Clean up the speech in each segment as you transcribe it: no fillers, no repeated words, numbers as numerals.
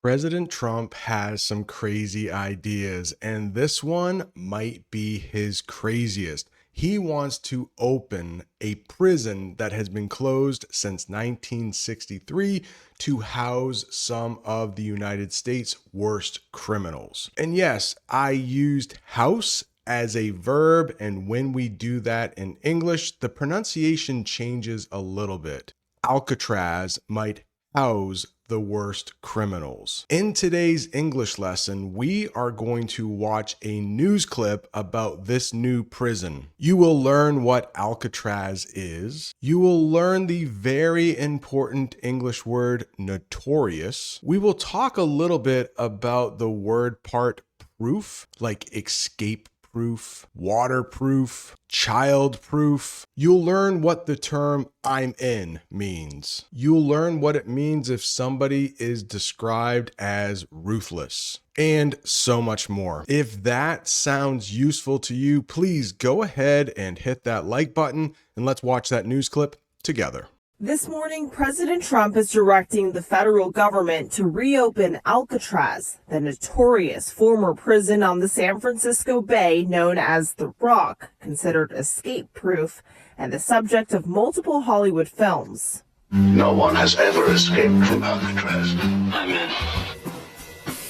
President Trump has some crazy ideas, and this one might be his craziest. He wants to open a prison that has been closed since 1963 to house some of the United States' worst criminals. And yes, I used house as a verb, and when we do that in English, the pronunciation changes a little bit. Alcatraz might house the worst criminals. In today's English lesson, we are going to watch a news clip about this new prison. You will learn what Alcatraz is. You will learn the very important English word notorious. We will talk a little bit about the word part proof, like escape proof, waterproof, childproof. You'll learn what the term "I'm in" means. You'll learn what it means if somebody is described as ruthless, and so much more. If that sounds useful to you, please go ahead and hit that like button, and let's watch that news clip together. This morning, President Trump is directing the federal government to reopen Alcatraz, the notorious former prison on the San Francisco Bay known as The Rock, considered escape-proof and the subject of multiple Hollywood films. No one has ever escaped from Alcatraz. I'm in.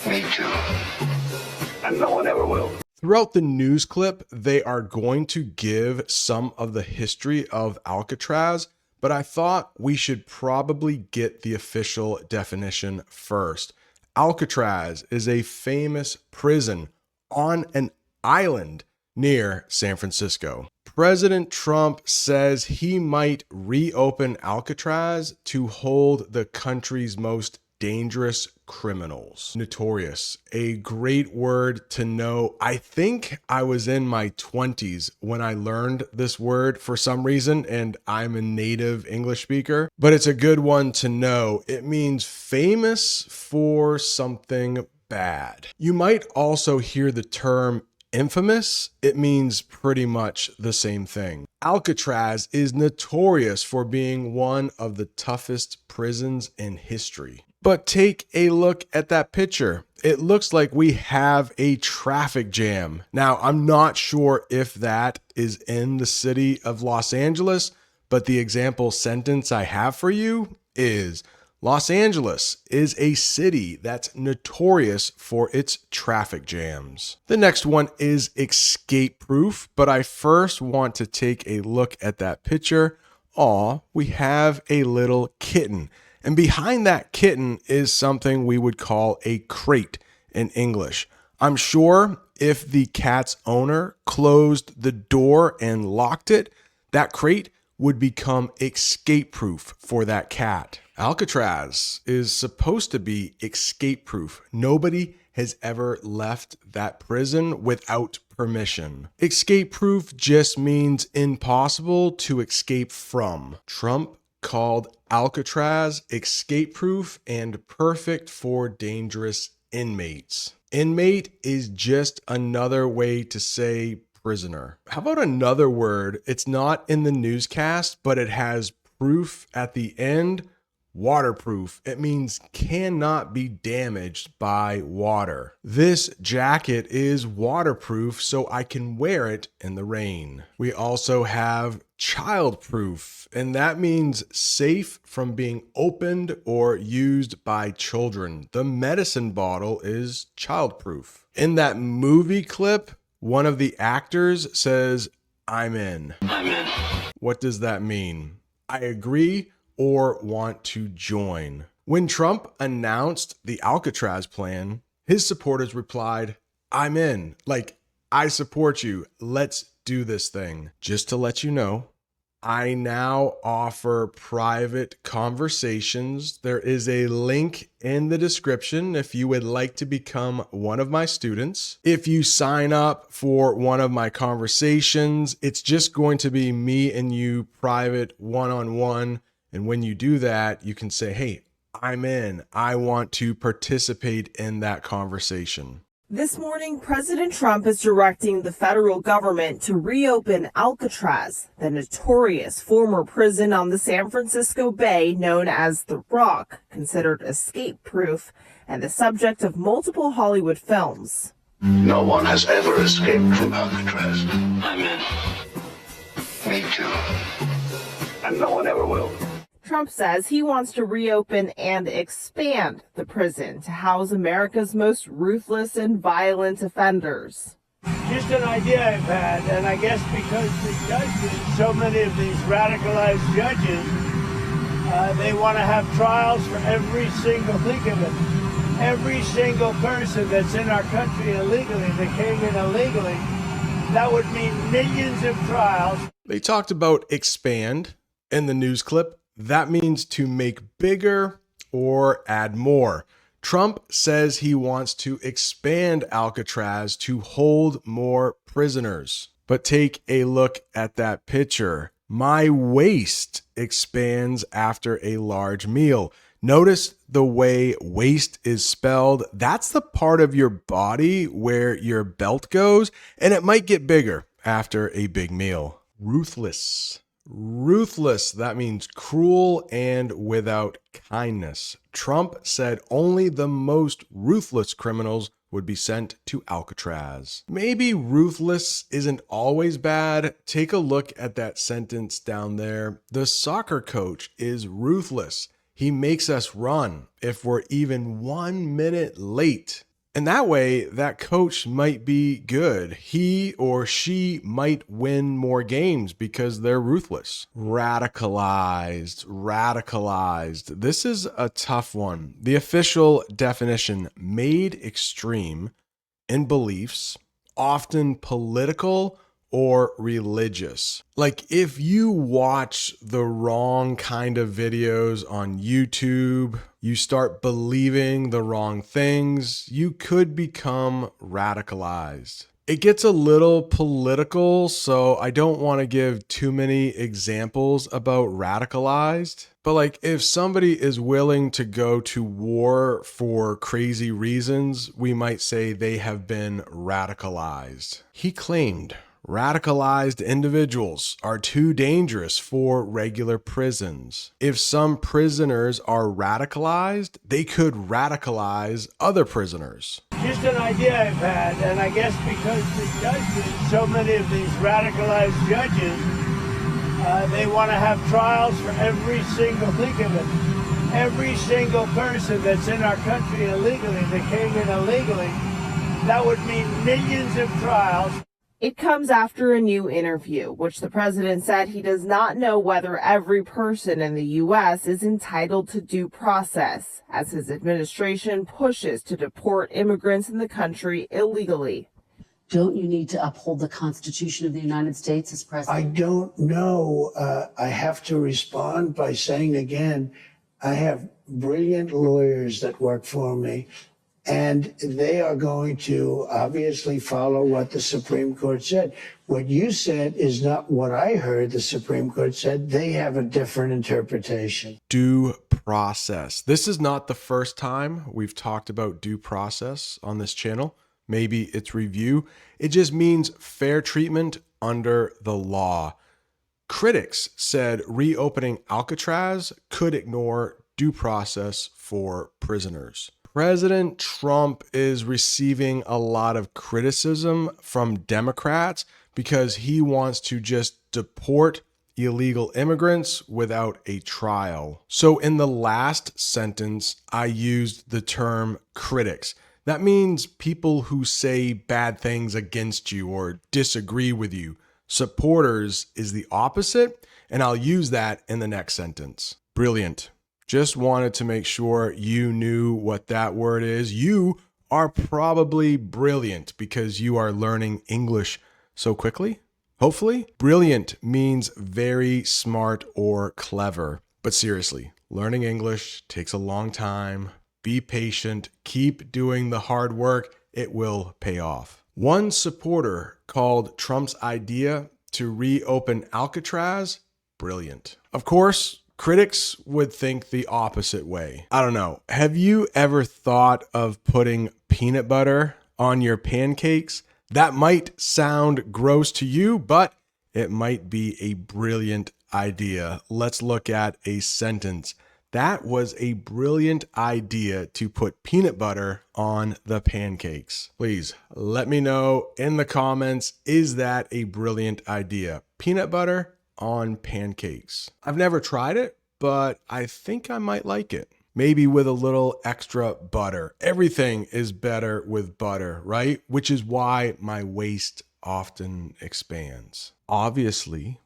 Me too. And no one ever will. Throughout the news clip, they are going to give some of the history of Alcatraz, but I thought we should probably get the official definition first. Alcatraz is a famous prison on an island near San Francisco. President Trump says he might reopen Alcatraz to hold the country's most dangerous criminals. Notorious, a great word to know. I think I was in my 20s when I learned this word for some reason, and I'm a native English speaker, but it's a good one to know. It means famous for something bad. You might also hear the term infamous. It means pretty much the same thing. Alcatraz is notorious for being one of the toughest prisons in history. But take a look at that picture. It looks like we have a traffic jam. Now, I'm not sure if that is in the city of Los Angeles, but the example sentence I have for you is Los Angeles is a city that's notorious for its traffic jams. The next one is escape proof, but I first want to take a look at that picture. Aw, we have a little kitten. And behind that kitten is something we would call a crate in English. I'm sure if the cat's owner closed the door and locked it, that crate would become escape-proof for that cat. Alcatraz is supposed to be escape-proof. Nobody has ever left that prison without permission. Escape-proof just means impossible to escape from. Trump called Alcatraz escape-proof and perfect for dangerous inmates. Inmate is just another way to say prisoner. How about another word? It's not in the newscast, but it has proof at the end. Waterproof. It means cannot be damaged by water. This jacket is waterproof, so I can wear it in the rain. We also have childproof, and that means safe from being opened or used by children. The medicine bottle is childproof. In that movie clip, one of the actors says, "I'm in." I'm in. What does that mean? I agree or want to join. When Trump announced the Alcatraz plan, his supporters replied, "I'm in. Like, I support you. Let's do this thing." Just to let you know, I now offer private conversations. There is a link in the description if you would like to become one of my students. If you sign up for one of my conversations, it's just going to be me and you, private, one-on-one. And when you do that, you can say, "Hey, I'm in. I want to participate in that conversation." This morning, President Trump is directing the federal government to reopen Alcatraz, the notorious former prison on the San Francisco Bay known as The Rock, considered escape-proof and the subject of multiple Hollywood films. No one has ever escaped from Alcatraz. I'm in. Me too. And no one ever will. Trump says he wants to reopen and expand the prison to house America's most ruthless and violent offenders. Just an idea I've had, and I guess because the judges, so many of these radicalized judges, they want to have trials for every single, think of it, every single person that's in our country illegally, that came in illegally. That would mean millions of trials. They talked about expand in the news clip. That means to make bigger or add more. Trump says he wants to expand Alcatraz to hold more prisoners. But take a look at that picture. My waist expands after a large meal. Notice the way waist is spelled. That's the part of your body where your belt goes, and it might get bigger after a big meal. Ruthless. Ruthless, that means cruel and without kindness. Trump said only the most ruthless criminals would be sent to Alcatraz. Maybe ruthless isn't always bad. Take a look at that sentence down there. The soccer coach is ruthless. He makes us run if we're even 1 minute late. And that way, that coach might be good. He or she might win more games because they're ruthless. Radicalized. This is a tough one. The official definition, made extreme in beliefs, often political or religious. Like if you watch the wrong kind of videos on YouTube, you start believing the wrong things, you could become radicalized. It gets a little political, so I don't want to give too many examples about radicalized. But like if somebody is willing to go to war for crazy reasons, we might say they have been radicalized. He claimed radicalized individuals are too dangerous for regular prisons. If some prisoners are radicalized, they could radicalize other prisoners. Just an idea I've had, and I guess because the judges, so many of these radicalized judges, they want to have trials for every single, think of it, every single person that's in our country illegally, that came in illegally. That would mean millions of trials. It comes after a new interview, which the president said he does not know whether every person in the U.S. is entitled to due process, as his administration pushes to deport immigrants in the country illegally. Don't you need to uphold the Constitution of the United States as president? I don't know. I have to respond by saying again, I have brilliant lawyers that work for me. And they are going to obviously follow what the Supreme Court said. What you said is not what I heard the Supreme Court said. They have a different interpretation. Due process. This is not the first time we've talked about due process on this channel. Maybe it's review. It just means fair treatment under the law. Critics said reopening Alcatraz could ignore due process for prisoners. President Trump is receiving a lot of criticism from Democrats because he wants to just deport illegal immigrants without a trial. So in the last sentence, I used the term critics. That means people who say bad things against you or disagree with you. Supporters is the opposite, and I'll use that in the next sentence. Brilliant. Just wanted to make sure you knew what that word is. You are probably brilliant because you are learning English so quickly. Hopefully, brilliant means very smart or clever. But seriously, learning English takes a long time. Be patient. Keep doing the hard work. It will pay off. One supporter called Trump's idea to reopen Alcatraz brilliant. Of course, critics would think the opposite way. I don't know. Have you ever thought of putting peanut butter on your pancakes? That might sound gross to you, but it might be a brilliant idea. Let's look at a sentence. That was a brilliant idea to put peanut butter on the pancakes. Please let me know in the comments, is that a brilliant idea? Peanut butter on pancakes. I've never tried it, but I think I might like it. Maybe with a little extra butter. Everything is better with butter, right? Which is why my waist often expands. Obviously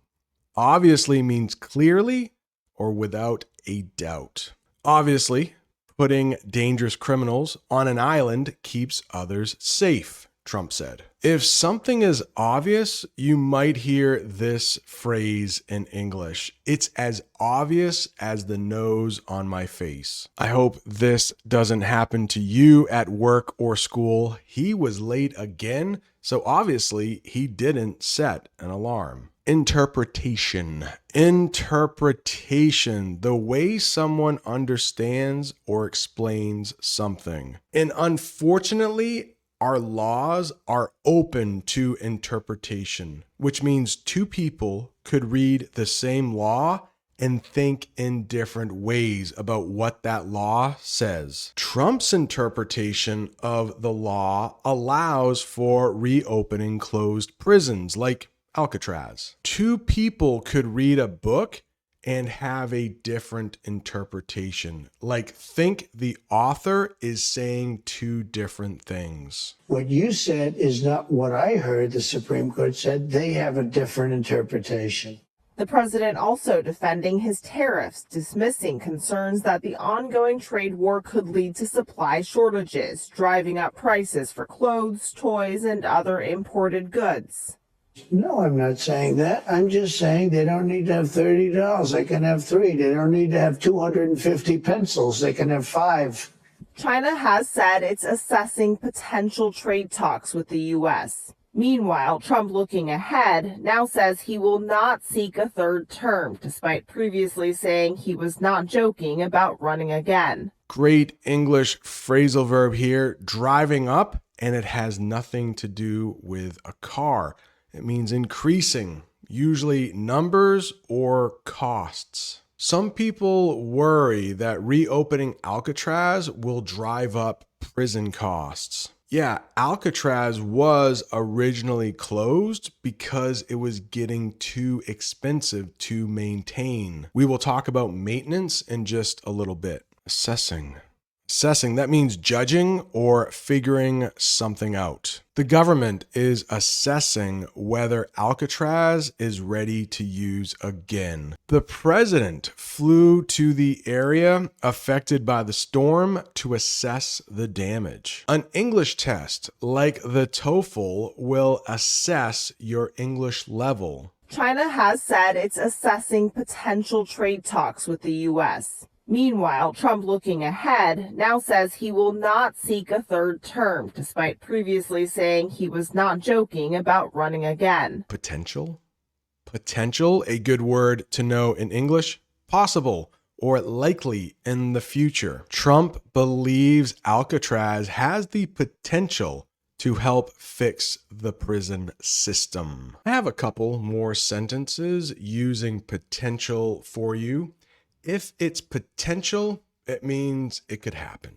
means clearly or without a doubt. Obviously, putting dangerous criminals on an island keeps others safe, Trump said. If something is obvious, you might hear this phrase in English. It's as obvious as the nose on my face. I hope this doesn't happen to you at work or school. He was late again, so obviously he didn't set an alarm. Interpretation. The way someone understands or explains something. And unfortunately, our laws are open to interpretation, which means two people could read the same law and think in different ways about what that law says. Trump's interpretation of the law allows for reopening closed prisons like Alcatraz. Two people could read a book and have a different interpretation. Like, think the author is saying two different things. What you said is not what I heard the Supreme Court said. They have a different interpretation. The president also defending his tariffs, dismissing concerns that the ongoing trade war could lead to supply shortages, driving up prices for clothes, toys, and other imported goods. No, I'm not saying that. I'm just saying they don't need to have $30. They can have 3. They don't need to have 250 pencils. They can have 5. China has said it's assessing potential trade talks with the U.S. Meanwhile, Trump, looking ahead, now says he will not seek a third term, despite previously saying he was not joking about running again. Great English phrasal verb here, driving up, and it has nothing to do with a car. It means increasing, usually numbers or costs. Some people worry that reopening Alcatraz will drive up prison costs. Yeah, Alcatraz was originally closed because it was getting too expensive to maintain. We will talk about maintenance in just a little bit. Assessing, that means judging or figuring something out. The government is assessing whether Alcatraz is ready to use again. The president flew to the area affected by the storm to assess the damage. An English test like the TOEFL will assess your English level. China has said it's assessing potential trade talks with the U.S. Meanwhile, Trump, looking ahead, now says he will not seek a third term, despite previously saying he was not joking about running again. Potential, a good word to know in English. Possible or likely in the future. Trump believes Alcatraz has the potential to help fix the prison system. I have a couple more sentences using potential for you. If it's potential, it means it could happen.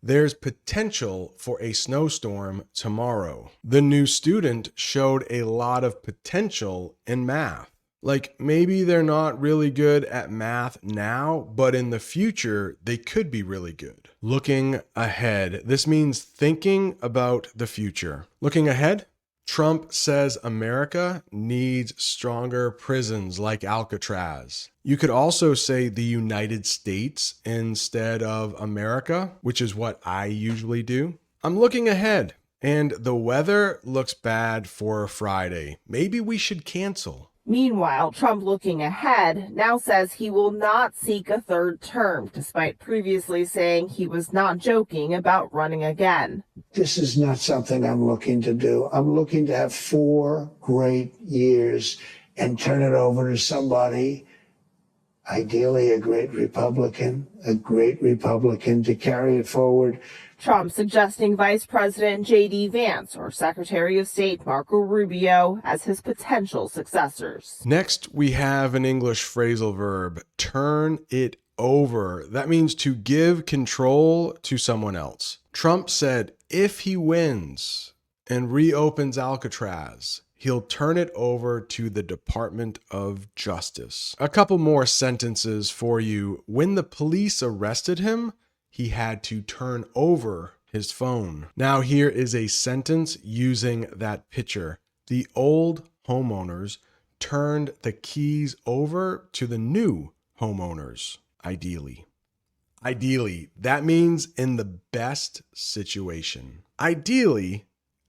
There's potential for a snowstorm tomorrow. The new student showed a lot of potential in math. Like, maybe they're not really good at math now, but in the future, they could be really good. Looking ahead. This means thinking about the future. Looking ahead, Trump says America needs stronger prisons like Alcatraz. You could also say the United States instead of America, which is what I usually do. I'm looking ahead, and the weather looks bad for Friday. Maybe we should cancel. Meanwhile, Trump, looking ahead, now says he will not seek a third term, despite previously saying he was not joking about running again. This is not something I'm looking to do. I'm looking to have 4 great years and turn it over to somebody, ideally a great Republican to carry it forward. Trump suggesting Vice President J.D. Vance or Secretary of State Marco Rubio as his potential successors. Next, we have an English phrasal verb, turn it over. That means to give control to someone else. Trump said if he wins and reopens Alcatraz, he'll turn it over to the Department of Justice. A couple more sentences for you. When the police arrested him, he had to turn over his phone. Now here is a sentence using that picture. The old homeowners turned the keys over to the new homeowners, ideally. Ideally, that means in the best situation. Ideally,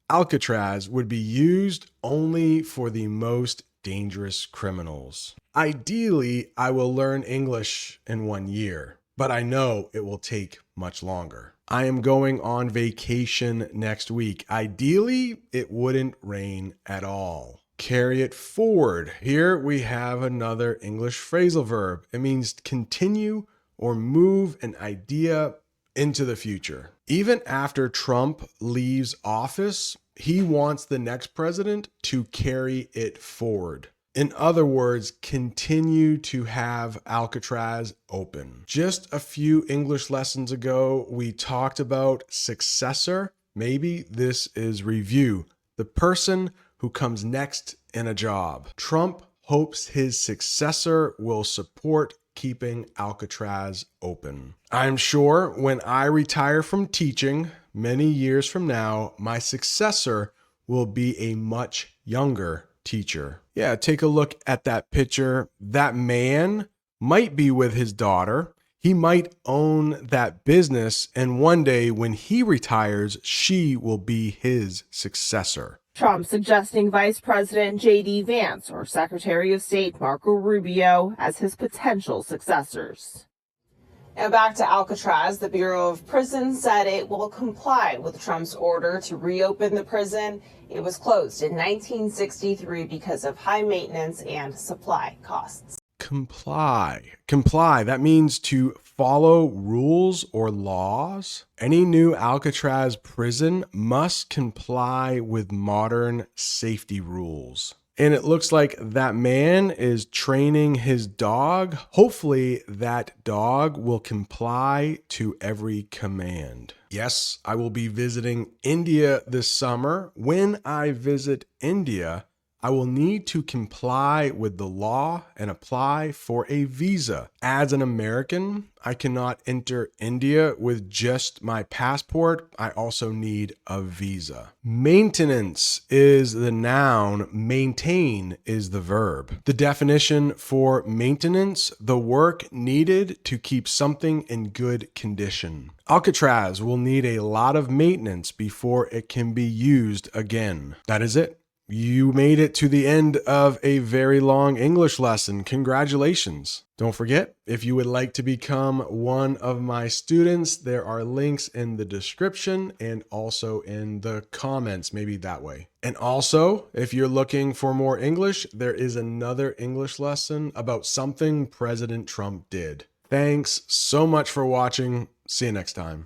Alcatraz would be used only for the most dangerous criminals. Ideally, I will learn English in 1 year, but I know it will take much longer. I am going on vacation next week. Ideally, it wouldn't rain at all. Carry it forward. Here we have another English phrasal verb. It means continue or move an idea into the future. Even after Trump leaves office, he wants the next president to carry it forward. In other words, continue to have Alcatraz open. Just a few English lessons ago, we talked about successor. Maybe this is review. The person who comes next in a job. Trump hopes his successor will support keeping Alcatraz open. I'm sure when I retire from teaching many years from now, my successor will be a much younger teacher. Yeah, take a look at that picture. That man might be with his daughter. He might own that business, and one day when he retires, she will be his successor. Trump suggesting Vice President J.D. Vance or Secretary of State Marco Rubio as his potential successors. Now back to Alcatraz, the Bureau of Prisons said it will comply with Trump's order to reopen the prison. It was closed in 1963 because of high maintenance and supply costs. Comply. Comply. That means to follow rules or laws. Any new Alcatraz prison must comply with modern safety rules. And it looks like that man is training his dog. Hopefully that dog will comply to every command. Yes, I will be visiting India this summer. When I visit India, I will need to comply with the law and apply for a visa. As an American, I cannot enter India with just my passport. I also need a visa. Maintenance is the noun, maintain is the verb. The definition for maintenance, the work needed to keep something in good condition. Alcatraz will need a lot of maintenance before it can be used again. That is it. You made it to the end of a very long English lesson. Congratulations. Don't forget, if you would like to become one of my students, there are links in the description and also in the comments, maybe that way. And also, if you're looking for more English, there is another English lesson about something President Trump did. Thanks so much for watching. See you next time.